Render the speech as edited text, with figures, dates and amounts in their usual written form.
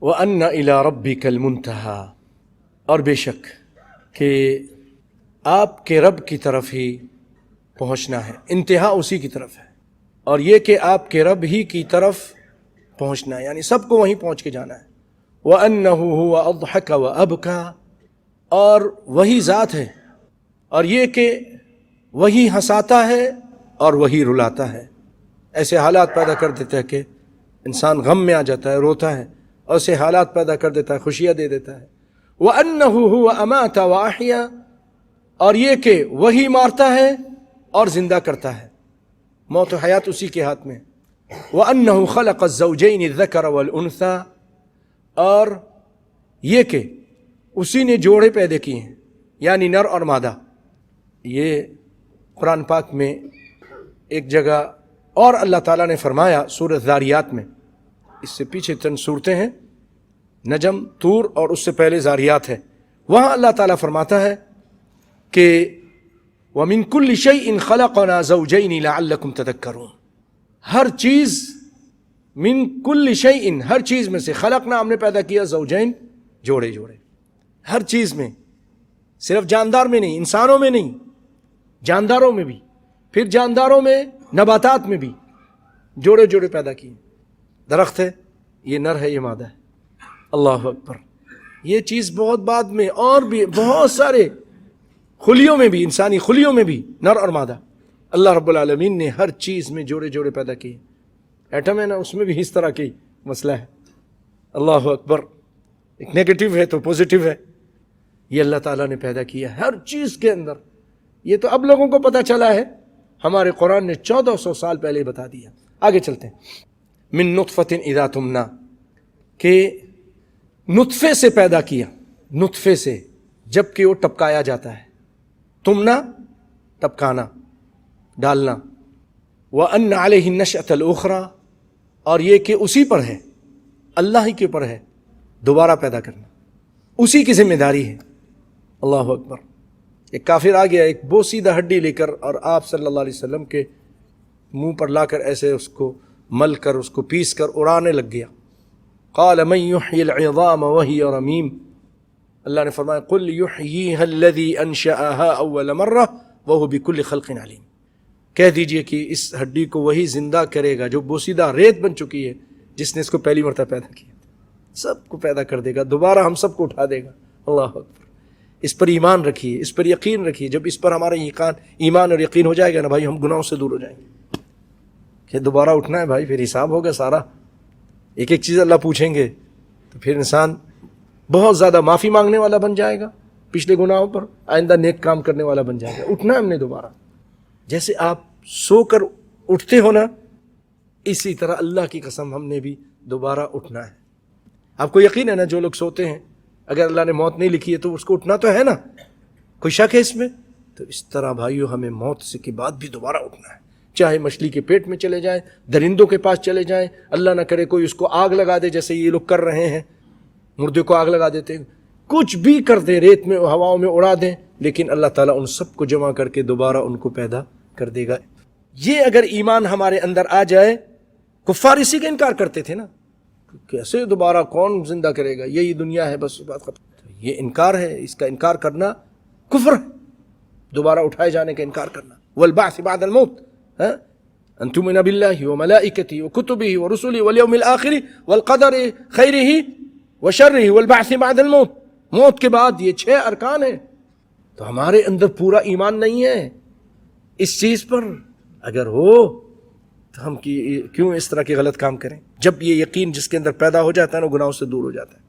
وَأَنَّ إِلَىٰ رَبِّكَ الْمُنْتَهَىٰ، اور بے شک کہ آپ کے رب کی طرف ہی پہنچنا ہے، انتہا اسی کی طرف ہے، اور یہ کہ آپ کے رب ہی کی طرف پہنچنا ہے، یعنی سب کو وہیں پہنچ کے جانا ہے۔ وَأَنَّهُ هُوَ أَضْحَكَ وَأَبْكَىٰ، اور وہی ذات ہے، اور یہ کہ وہی ہنساتا ہے اور وہی رلاتا ہے۔ ایسے حالات پیدا کر دیتا ہے کہ انسان غم میں آ جاتا ہے، روتا ہے، اور ایسے حالات پیدا کر دیتا ہے، خوشیاں دے دیتا ہے۔ وَأَنَّهُ هُوَ أَمَاتَ وَأَحْيَا، اور یہ کہ وہی مارتا ہے اور زندہ کرتا ہے، موت و حیات اسی کے ہاتھ میں۔ وَأَنَّهُ خَلَقَ الزَّوْجَيْنِ الذَّكَرَ وَالْأُنثَىٰ، اور یہ کہ اسی نے جوڑے پیدا کیے ہیں، یعنی نر اور مادہ۔ یہ قرآن پاک میں ایک جگہ اور اللہ تعالیٰ نے فرمایا سورۃ ذاریات میں، اس سے پیچھے چند صورتیں ہیں، نجم، طور، اور اس سے پہلے ذاریات ہے، وہاں اللہ تعالیٰ فرماتا ہے کہ وَمِن كُلِّ شَيْءٍ خَلَقْنَا زَوْجَيْنِ لَعَلَّكُمْ تَذَكَّرُونَ، ہر چیز، من کل شیء، ہر چیز میں سے، خلقنا ہم نے پیدا کیا، زوجین، جوڑے جوڑے، ہر چیز میں، صرف جاندار میں نہیں، انسانوں میں نہیں، جانداروں میں بھی، پھر جانداروں میں، نباتات میں بھی جوڑے جوڑے پیدا کیے۔ درخت ہے، یہ نر ہے، یہ مادہ ہے۔ اللہ اکبر، یہ چیز بہت بعد میں، اور بھی بہت سارے خلیوں میں بھی، انسانی خلیوں میں بھی نر اور مادہ، اللہ رب العالمین نے ہر چیز میں جوڑے جوڑے پیدا کیے۔ ایٹم ہے نا، اس میں بھی اس طرح کی مسئلہ ہے۔ اللہ اکبر، ایک نیگیٹو ہے تو پوزیٹو ہے، یہ اللہ تعالیٰ نے پیدا کیا ہر چیز کے اندر۔ یہ تو اب لوگوں کو پتہ چلا ہے، ہمارے قرآن نے 1400 سال پہلے بتا دیا۔ آگے چلتے ہیں۔ من نطفۃ اذا تمنا، کہ نطفے سے پیدا کیا، نطفے سے جب کہ وہ ٹپکایا جاتا ہے، تمنا ٹپکانا، ڈالنا۔ وَأَنَّ عَلَيْهِ النَّشْأَةَ الْأُخْرَىٰ، اور یہ کہ اسی پر ہے، اللہ ہی کے اوپر ہے دوبارہ پیدا کرنا، اسی کی ذمہ داری ہے۔ اللہ اکبر، ایک کافر آ گیا ایک بوسیدہ ہڈی لے کر، اور آپ صلی اللہ علیہ وسلم کے منہ پر لا کر ایسے اس کو مل کر، اس کو پیس کر اڑانے لگ گیا۔ قال من يحيي العظام وهي رميم، اللہ نے فرمایا قل يحييها الذي انشأها اول مرة وهو بكل خلق عليم، کہہ دیجئے کہ اس ہڈی کو وہی زندہ کرے گا جو بوسیدہ ریت بن چکی ہے، جس نے اس کو پہلی مرتبہ پیدا کیا، سب کو پیدا کر دے گا، دوبارہ ہم سب کو اٹھا دے گا۔ اللہ اکبر، اس پر ایمان رکھیے، اس پر یقین رکھیے۔ جب اس پر ہمارا ایمان اور یقین ہو جائے گا نا بھائی، ہم گناہوں سے دور ہو جائیں گے، کہ دوبارہ اٹھنا ہے بھائی، پھر حساب ہوگا سارا، ایک ایک چیز اللہ پوچھیں گے، تو پھر انسان بہت زیادہ معافی مانگنے والا بن جائے گا پچھلے گناہوں پر، آئندہ نیک کام کرنے والا بن جائے گا۔ اٹھنا ہے ہم نے دوبارہ، جیسے آپ سو کر اٹھتے ہو نا، اسی طرح اللہ کی قسم ہم نے بھی دوبارہ اٹھنا ہے۔ آپ کو یقین ہے نا، جو لوگ سوتے ہیں، اگر اللہ نے موت نہیں لکھی ہے تو اس کو اٹھنا تو ہے نا، کوئی شک ہے اس میں؟ تو اس طرح بھائیو، ہمیں موت سے کے بعد بھی دوبارہ اٹھنا ہے، چاہے مچھلی کے پیٹ میں چلے جائیں، درندوں کے پاس چلے جائیں، اللہ نہ کرے کوئی اس کو آگ لگا دے، جیسے یہ لوگ کر رہے ہیں، مردے کو آگ لگا دیتے ہیں، کچھ بھی کر دے، ریت میں، ہواؤں میں اڑا دیں، لیکن اللہ تعالیٰ ان سب کو جمع کر کے دوبارہ ان کو پیدا کر دے گا۔ یہ اگر ایمان ہمارے اندر آ جائے، کفار اسی کا انکار کرتے تھے نا، کیسے دوبارہ کون زندہ کرے گا، یہی دنیا ہے، بس بات ختم۔ یہ انکار ہے، اس کا انکار کرنا کفر ہے، دوبارہ اٹھائے جانے کا انکار کرنا۔ والبعث بعد الموت، ان تؤمن باللہ وملائکتہ وکتبہ ورسلہ والیوم الآخر والقدر خیرہ وشرہ والبعث بعد الموت، موت کے بعد یہ 6 ارکان ہیں۔ تو ہمارے اندر پورا ایمان نہیں ہے اس چیز پر، اگر ہو تو ہم کیوں اس طرح کے غلط کام کریں؟ جب یہ یقین جس کے اندر پیدا ہو جاتا ہے نا، گناہوں سے دور ہو جاتا ہے۔